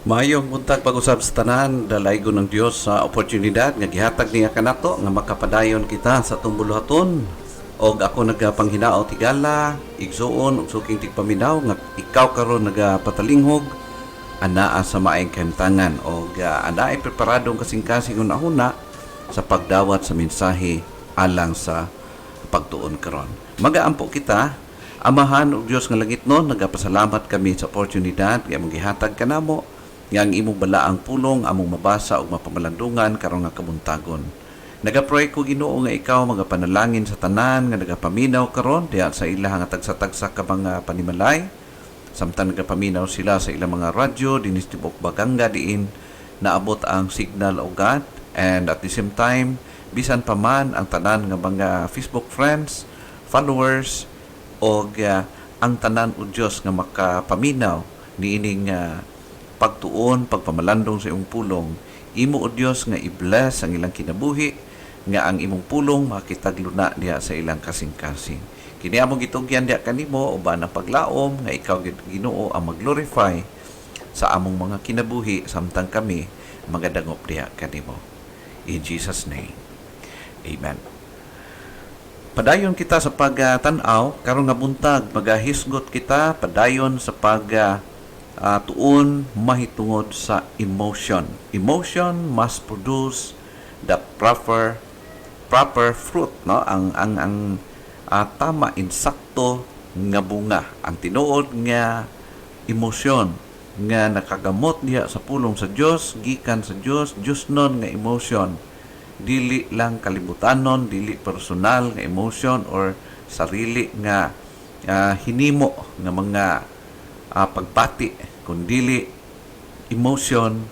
Maayong buntag pag-usab sa tanan, dalaygo ng Dios sa oportunidad nga gihatag niya kanato nga makapadayon kita sa tumbuluhaton. Og ako nagapanghinao tigala, igsuon ug suking tigpaminaw nga ikaw karon nagapatalinghog anaa sa maayong kahimtangan og anaa preparadong kasing-kasing una sa pagdawat sa mensahe alang sa pagtuon karon. Magaampo kita. Amahan og Dios nga langit no, nagapasalamat kami sa oportunidad nga imong gihatag kanamo nga ang imong balaang pulong among mabasa ug mapamalandungan karon nga kabuntagon. Nagapray ko Ginoo nga ikaw magapanalangin sa tanan nga nagapaminaw karon diha sa ilang nga tagsa-tagsa ka mga panimalay. Samtang nagapaminaw sila sa ilang mga radyo dinis tibok Baganga diin naabot ang signal o God, and at the same time bisan pa man ang tanan nga mga Facebook friends, followers o ang tanan o Diyos nga makapaminaw niining pagtuon, pagpamalandong sa imong pulong. Imo o Diyos nga i-bless ang ilang kinabuhi, nga ang imong pulong makitagluna diha sa ilang kasing-kasing. Kini among gitugyan diha kanimo uban ang paglaom nga ikaw Ginoo ang mag-glorify sa among mga kinabuhi samtang kami magadangop diha kanimo. In Jesus' name. Amen. Padayon kita sa pagtanaw karon nga buntag, magahisgot kita padayon sa tuon mahitungod sa emotion. Emotion must produce the proper fruit, no? Ang tama insakto nga bunga. Ang tinuod nga emosyon nga nakagamot diha sa pulong sa Dios, gikan sa Dios, Dios non nga emotion. Dili lang kalibutanon, dili personal nga emotion or sarili nga hinimo nga mga pagpati, kundili emotion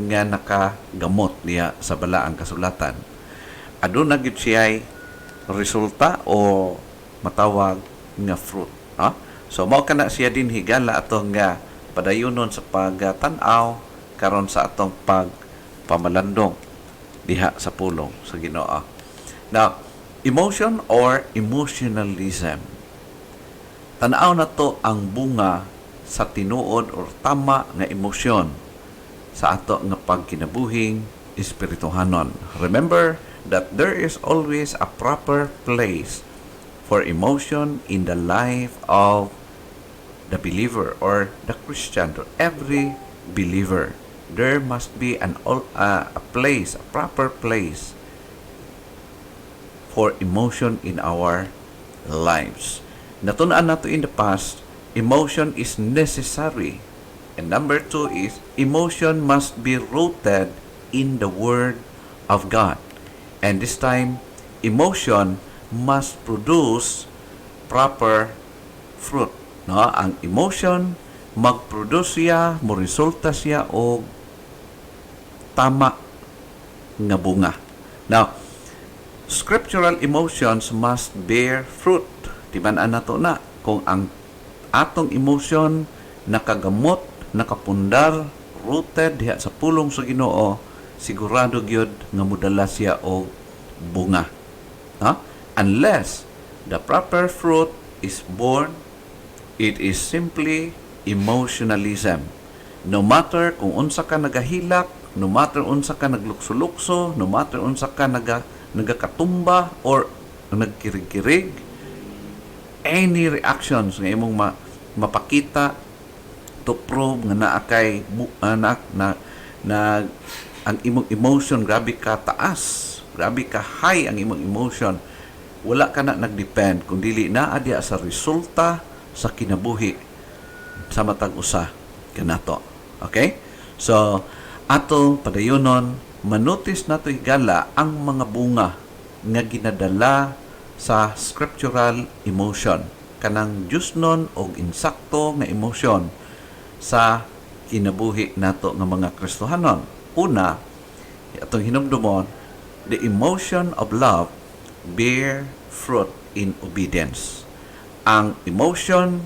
nga nakagamot diya sa balaang kasulatan. Aduna gid siya'y resulta o matawag nga fruit. So mao kana siya din higala atong nga padayonon sa pagtanaw karon sa atong pagpamalandong diha sa pulong sa Ginoo. Now, emotion or emotionalism. Tanaw na to ang bunga sa tinuod or tama nga emosyon sa ato nga pagkinabuhing espirituhanon. Remember that there is always a proper place for emotion in the life of the believer or the Christian, or every believer. There must be a proper place for emotion in our lives. Natunan nato in the past, emotion is necessary. And number 2 is, emotion must be rooted in the Word of God. And this time, emotion must produce proper fruit. No? Ang emotion, mag-produce siya, mo-resulta siya o tama nga bunga. Now, scriptural emotions must bear fruit. Tiban-an nato na kung ang atong emotion nakagamot, nakapundar, rooted diha sa pulong sa Ginoo, sigurado gyud nga mudala siya og bunga. Unless the proper fruit is born, it is simply emotionalism. No matter kung unsa ka nagahilak, no matter unsa ka naglukso-lukso, no matter unsa ka nagakatumba or nagkirig-kirig, any reactions nga imong mapakita to prove nga naakay ang imong emotion grabe ka taas, grabe ka high ang imong emotion, wala ka na nagdepend kung dili naa diya sa resulta sa kinabuhi sa matag usa kanato. Okay? So ato padayonon manotice nato higala ang mga bunga nga ginadala sa scriptural emotion, kanang Diosnon og insakto nga emosyon sa kinabuhi nato nga mga Kristohanon. Una, atong hinumdumon, the emotion of love bear fruit in obedience. Ang emotion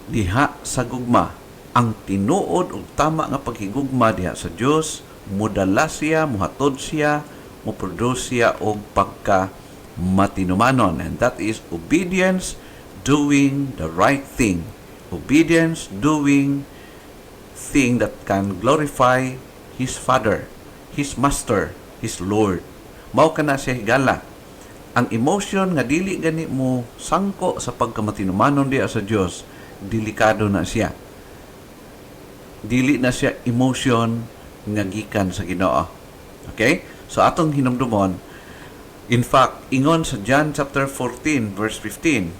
diha sa gugma, ang tinuod ug tama nga paghigugma diha sa Dios, mudala siya, muhatod siya, muproduce siya og pagka matinumanon, and that is obedience, doing the right thing. Obedience, doing thing that can glorify His Father, His Master, His Lord. Mao kana siya higala. Ang emotion nga dili gani mo sangko sa pagkamatinumanon diya sa Dios, delikado na siya. Dili na siya emotion nga gikan sa Ginoo. Okay? So atong hinumdumon, in fact, ingon sa John chapter 14 verse 15,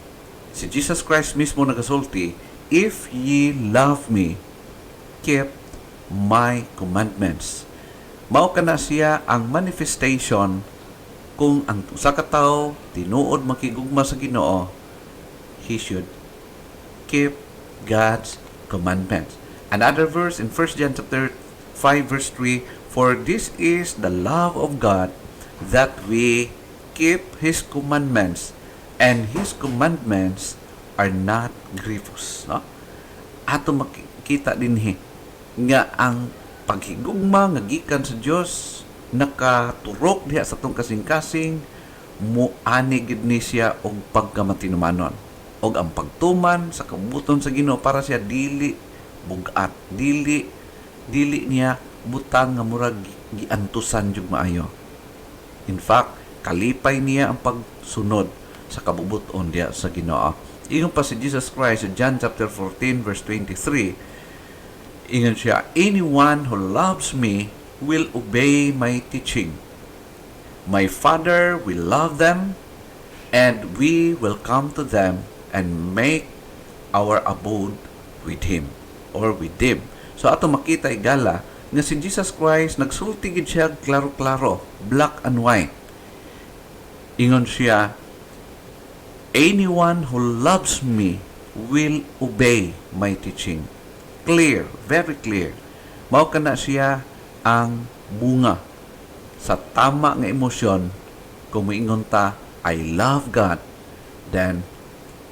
si Jesus Christ mismo nagasulti, "If ye love me, keep my commandments." Mao kana siya ang manifestation kung ang usa ka tawo tinuod makigugma sa Ginoo, he should keep God's commandments. Another verse in 1 John chapter 5 verse 3, "For this is the love of God, that we keep His commandments, and His commandments are not grievous." No? Ato makita dinhi nga ang paghigugma nga gikan sa Dios nakaturok diha sa atong kasing-kasing, muani gid ni siya og pagkamatinumanon, og ang pagtuman sa kabuton sa Ginoo para siya dili bugat, dili niya butang nga murag giantusan jud maayo. In fact, kalipay niya ang pagsunod sa kabubuton diha sa Ginoo. Ingon pa si Jesus Christ sa John chapter 14 verse 23, ingon siya, "Anyone who loves me will obey my teaching. My Father will love them, and we will come to them and make our abode with Him," or with them. So ato makita igala nga si Jesus Christ nagsulti gid siya klaro-klaro, black and white. Ingon siya, "Anyone who loves me will obey my teaching." Clear, very clear. Mao kana siya ang bunga sa tama nga emosyon. Kung moingon ta, I love God, then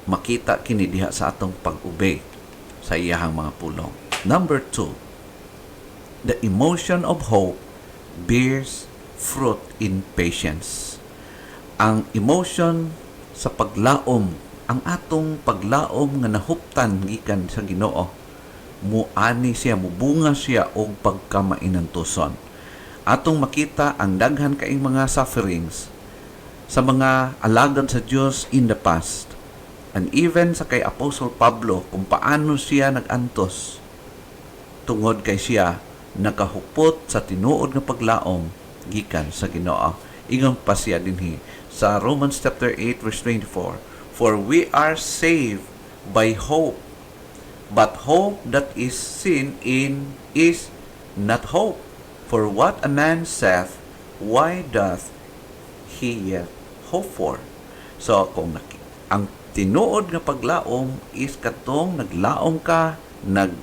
makita kini diha sa atong pag-obey sa iyahang mga pulong. Number 2, the emotion of hope bears fruit in patience. Ang emotion sa paglaom, ang atong paglaom nga nahuptan gikan sa Ginoo, muani siya, mubunga siya og pagkamainantuson. Atong makita ang daghan kaing mga sufferings sa mga alagad sa Dios in the past, and even sa kay Apostle Pablo kung paano siya nagantos tungod kay siya nakahupot sa tinuod nga paglaom gikan sa Ginoo. Ingon pa siya dinhi sa Romans chapter 8 verse 24, "For we are saved by hope, but hope that is seen in is not hope. For what a man saith, why doth he yet hope for?" So, kung ang tinuod nga paglaom is katong naglaom ka,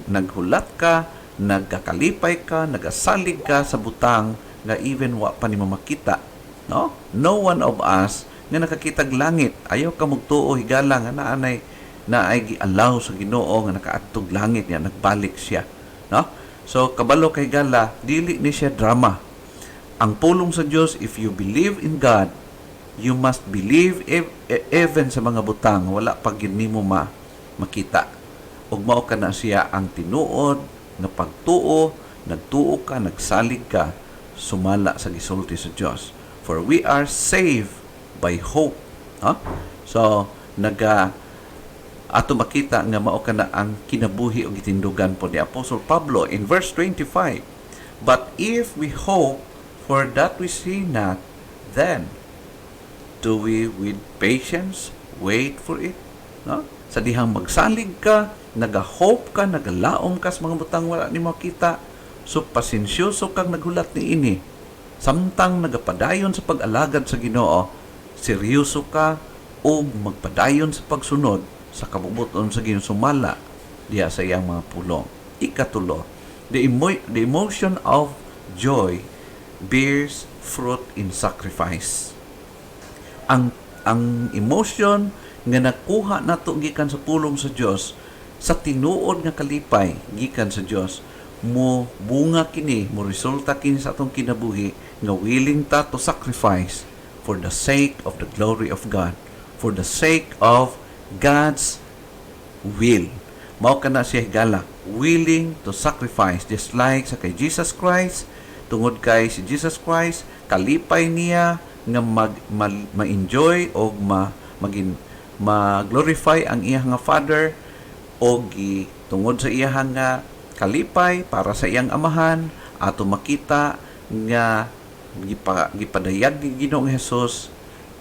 naghulat ka, nagkakalipay ka, nagasalig ka sa butang nga even wa pa nimo makita. No? No one of us nga nakakitag langit, ayaw ka magtuo higala nga na ay gi-allow sa Ginoo nga nakaadtog langit niya, nagbalik siya. No? So, kabalo kay gala, dili ni siya drama. Ang pulong sa Dios, if you believe in God, you must believe even sa mga butang, wala pag nimo makita. Ug mao ka na siya ang tinuod nga pagtuo, nagtuo ka, nagsalig ka, sumala sa gisulti sa Dios. For we are saved by hope. Huh? So, ato makita nga mao kana ang kinabuhi o gitindugan po ni Apostle Pablo in verse 25. "But if we hope for that we see not, then do we with patience wait for it?" No? Sa dihang magsalig ka, nagahope ka, nagalaom ka sa mga butang wala ni makita, so pasensyoso kang naghulat ni ini. Samtang nagapadayon sa pag-alagad sa Ginoo, seryoso ka o magpadayon sa pagsunod sa kabubuton sa Ginoo, sumala diya sa iyang mga pulong. Ikatulo, the emotion of joy bears fruit in sacrifice. Ang emotion nga nakuha nato gikan sa pulong sa Dios, sa tinuod nga kalipay gikan sa Dios, mo bunga kini, mo resulta kini sa atong kinabuhi nga willing ta to sacrifice for the sake of the glory of God, for the sake of God's will. Mao kana siya higala, willing to sacrifice, just like sa kay Jesus Christ. Tungod kay si Jesus Christ, kalipay niya nga ma-enjoy o ma-glorify ang iyang nga Father, o tungod sa iyang nga kalipay para sa iyang amahan, ato makita nga gipadayag ni Ginoong Hesus,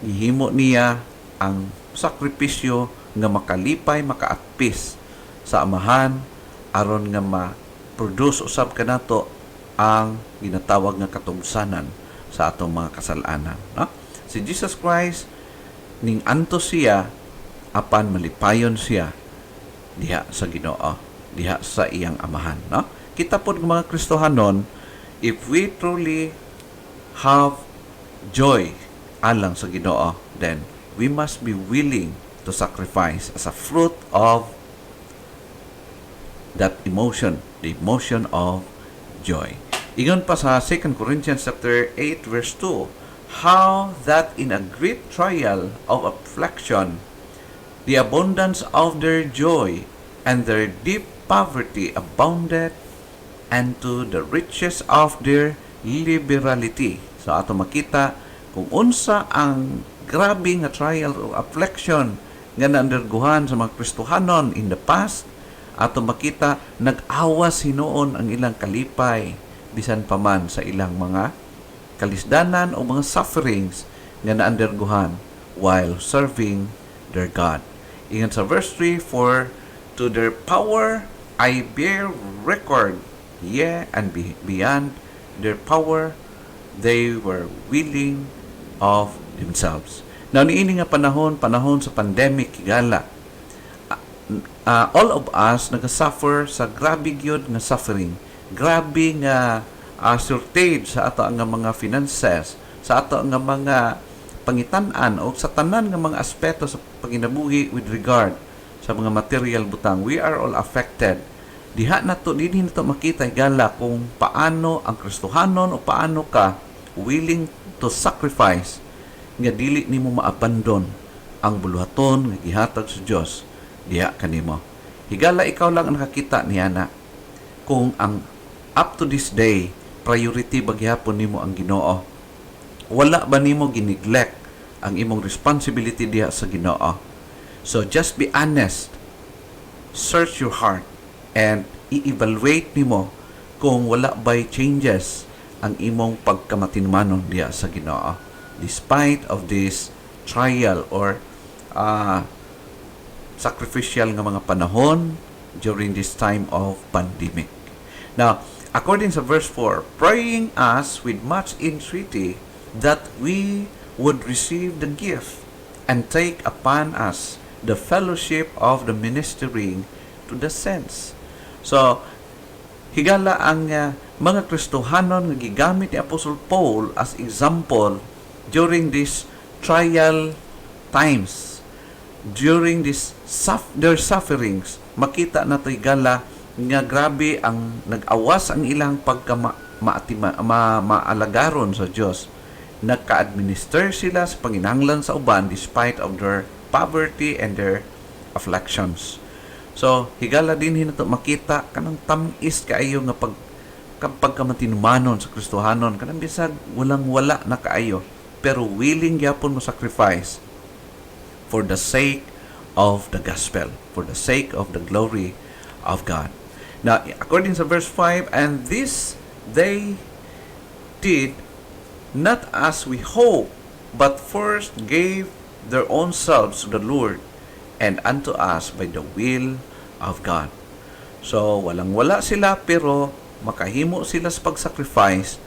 gihimo niya ang sakripisyo nga makalipay, makaatpis sa amahan aron nga ma-produce usab kanato ang ginatawag nga katubsanan sa atong mga kasalanan, no? Si Jesus Christ ning anto siya apan malipayon siya diha sa Ginoo, diha sa iyang amahan, no? Kita pod mga Kristohanon, if we truly have joy alang sa Ginoo, then we must be willing to sacrifice as a fruit of that emotion, the emotion of joy. Ingon pa sa 2 Corinthians chapter 8 verse 2, how that in a great trial of affliction, the abundance of their joy and their deep poverty abounded, and to the riches of their liberality. So ato makita kung unsa ang grabe nga trial o affliction nga naanderguhan sa mga Kristohanon in the past. Ato makita nag-awas hinuon ang ilang kalipay bisan pa man sa ilang mga kalisdanan o mga sufferings nga naanderguhan while serving their God. Ingon sa verse 3, for to their power I bear record, yea, and beyond their power they were willing of themselves. Now, niini nga panahon sa pandemic, higala, all of us nagasuffer sa grabe gyud nga suffering, grabe nga shortage sa ato nga mga finances, sa ato nga mga pangitan-an o sa tanan nga mga aspeto sa paginabuhi with regard sa mga material butang. We are all affected. Diha na to, dinhi na to makita higala kung paano ang Kristohanon o paano ka willing to sacrifice nga dili nimo maabandon ang buluhaton nga gihatag sa Dios diha kanimo. Higala ikaw lang ang nakakita niya na kung ang up to this day priority ba gihapon nimo ang Ginoo. Wala ba nimo gineglect ang imong responsibility diha sa Ginoo? So just be honest. Search your heart and i-evaluate nimo kung wala by changes ang imong pagkamatinmanon diha sa Ginoo despite of this trial or sacrificial nga mga panahon during this time of pandemic. Now, according to verse 4, praying us with much entreaty that we would receive the gift and take upon us the fellowship of the ministering to the saints. So, higala ang mga Kristohanon nga gigamit ni Apostle Paul as example during these trial times, during their sufferings. Makita na to higala nga grabe ang nag-awas ang ilang maalagaron sa Dios. Nagka-administer sila sa panginahanglan sa uban despite of their poverty and their afflictions. So, higala din hinato makita kanang tamis kaayo nga pagkamatinumanon sa Kristohanon, kanang bisag walang-wala na kaayo, pero willing gyapon mo sacrifice for the sake of the gospel, for the sake of the glory of God. Now, according to verse 5, and this they did not as we hope, but first gave their own selves to the Lord and unto us by the will of God. So, walang-wala sila pero makahimo sila sa pag-sacrifice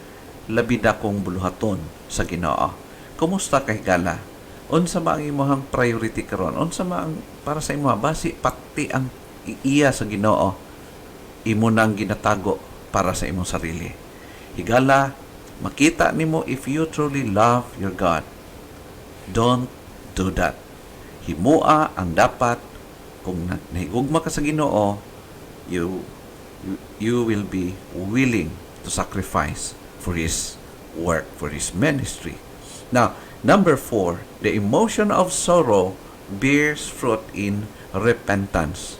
labi na kong buluhaton sa Ginoo. Kumusta kay gala? Unsa ba ang imong priority karon? Unsa ba ang para sa imo basi pati ang iya sa Ginoo imo nang ginatago para sa imong sarili. Higala makita nimo if you truly love your God. Don't do that. Himua ang dapat kung nahigugma ka sa Ginoo, you will be willing to sacrifice for His work, for His ministry. Now, number 4, the emotion of sorrow bears fruit in repentance.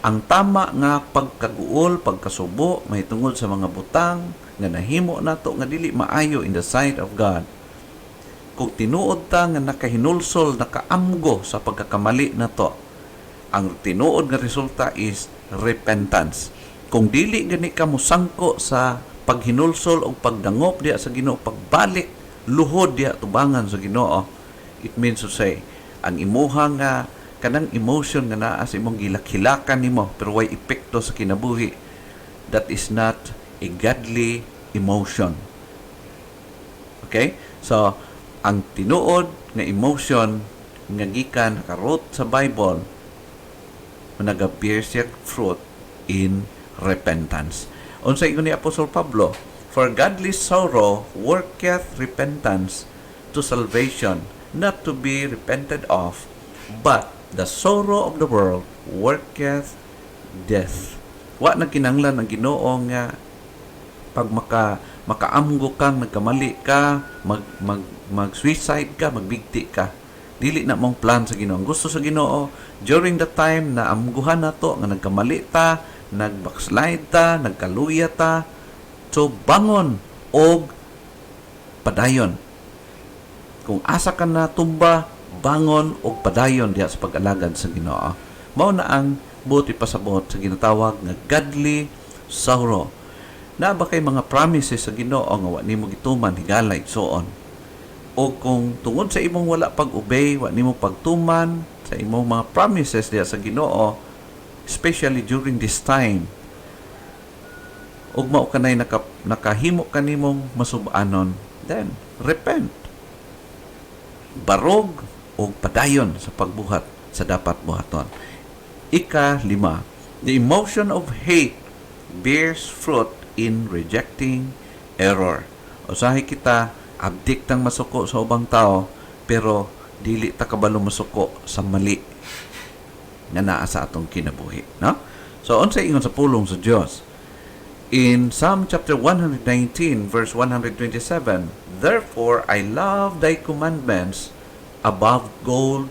ang tama nga pagkaguol, pagkasubo mahitungod sa mga butang nga nahimo nato nga dili maayo in the sight of God. Kung tinuod ta nga nakahinulsol, nakaamgo sa pagkakamali nato, ang tinuod nga resulta is repentance. Kung dili gani ka musangko sa paghinulsol o pagdangop diya sa Ginoo, pagbalik luhod diya tubangan sa Ginoo, it means to say ang imuha nga kanang emotion nga naa sa imong gilak-hilakan nimo pero way epekto sa kinabuhi, that is not a godly emotion. Okay? So ang tinuod nga emotion nga gikan nakarot sa Bible nag-appear siya fruit in repentance. Unsay ingon ni Apostol Pablo, for godly sorrow worketh repentance to salvation, not to be repented of, but the sorrow of the world worketh death. Wa na kinahanglan ang Ginoo nga pag makaamgo kang nagkamali ka, mag-suicide ka, magbigti ka. Dili na mong plan sa Ginoo. Ang gusto sa Ginoo, during the time na amguhan nato nga nagkamali ta, nag-backslide ta, nagkaluya ta, so bangon og padayon. Kung asa ka na tumba, bangon og padayon diha sa pag-alagad sa Ginoo. Mao na ang buti pasabot sa ginatawag nga godly sorrow. Na ba kay mga promises sa Ginoo nga wa nimo gituman higala igsuon? O kung tungod sa imong wala pag-obey, wa nimo pagtuman sa imong mga promises diha sa Ginoo, especially during this time, ug mao kanay nakahimo kanimong masub-anon, then repent. Barog o padayon sa pagbuhat sa dapat buhaton. Ika-5, the emotion of hate bears fruit in rejecting error. Usahay kita, abdik tang masuko sa ubang tao, pero dili ta kabalo masuko sa mali nga naa sa atong kinabuhi. No? So, unsay ingon sa pulong sa Dios? In Psalm chapter 119, verse 127, therefore I love thy commandments above gold,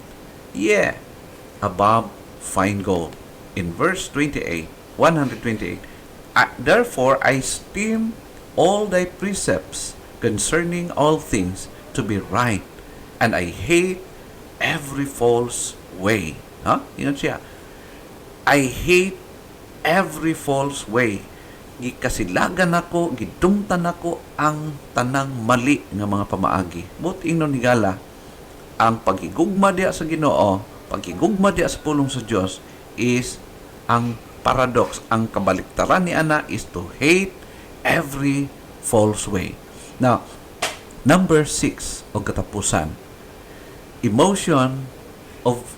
yea, above fine gold. In verse 28, 128, therefore I esteem all thy precepts concerning all things to be right, and I hate every false way. Huh? Yun siya. I hate every false way. Gikasilagan ako, gidumtan ako ang tanang mali nga mga pamaagi. But ingnon higala, ang paghigugma diya sa Ginoo, paghigugma diya sa pulong sa Dios is ang paradox, ang kabaliktaran ni ana is to hate every false way. Now, number 6 o katapusan, emotion of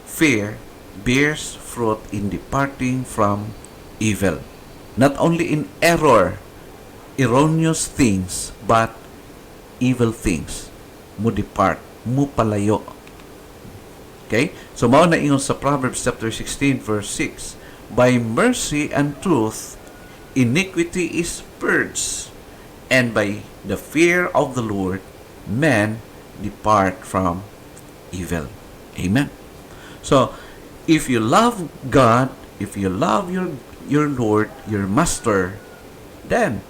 fear bears fruit in departing from evil. Not only in error, erroneous things, but evil things. Mo depart, mo palayo. Okay? So, mao na ingon sa Proverbs chapter 16, verse 6, by mercy and truth, iniquity is purged, and by the fear of the Lord, men depart from evil. Amen. So, if you love God, if you love your Lord, your Master, then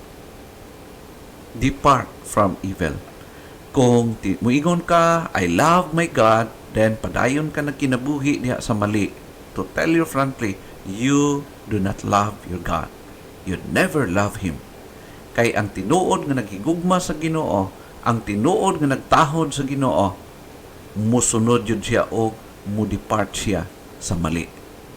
depart from evil. Kung muingon ka, I love my God, then padayon ka na kinabuhi diha sa mali. To tell you frankly, you do not love your God. You never love Him. Kay ang tinuod nga naghigugma sa Ginoo, ang tinuod nga nagtahod sa Ginoo, musunod yun siya o mudepart siya sa mali.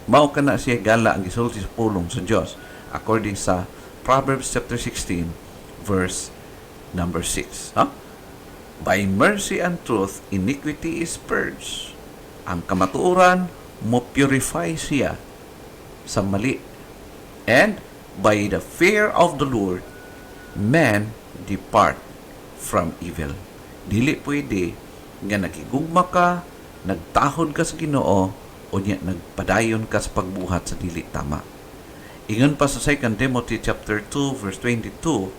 Mao kana siya gala ang gisulti sa pulong sa Dios according sa Proverbs chapter 16 verse number 6. By mercy and truth, iniquity is purged. Ang kamatuoran mo purify siya sa mali. And by the fear of the Lord, men depart from evil. Dili pwede nga nakigugma ka, nagtahod ka sa Ginoo, o niya nagpadayon ka sa pagbuhat sa dili tama. Ingon pa sa 2 Timothy chapter 2 verse 22,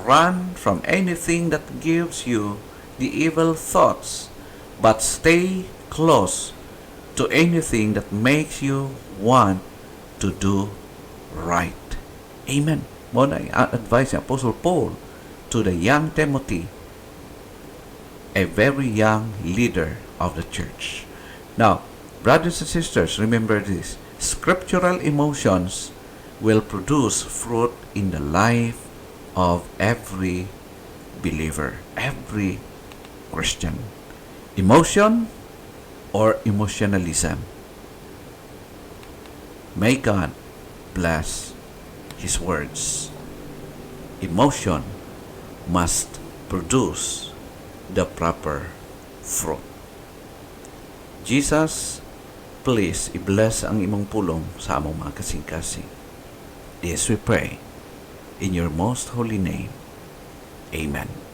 run from anything that gives you the evil thoughts, but stay close to anything that makes you want to do right. Amen. Mo na advice ni Apostle Paul to the young Timothy, a very young leader of the church. Now, brothers and sisters, remember this. Scriptural emotions will produce fruit in the life of every believer, every Christian. Emotion or emotionalism. May God bless His words. Emotion must produce the proper fruit. Jesus, please i-bless ang imong pulong sa among mga kasing-kasing. This we pray in your most holy name. Amen.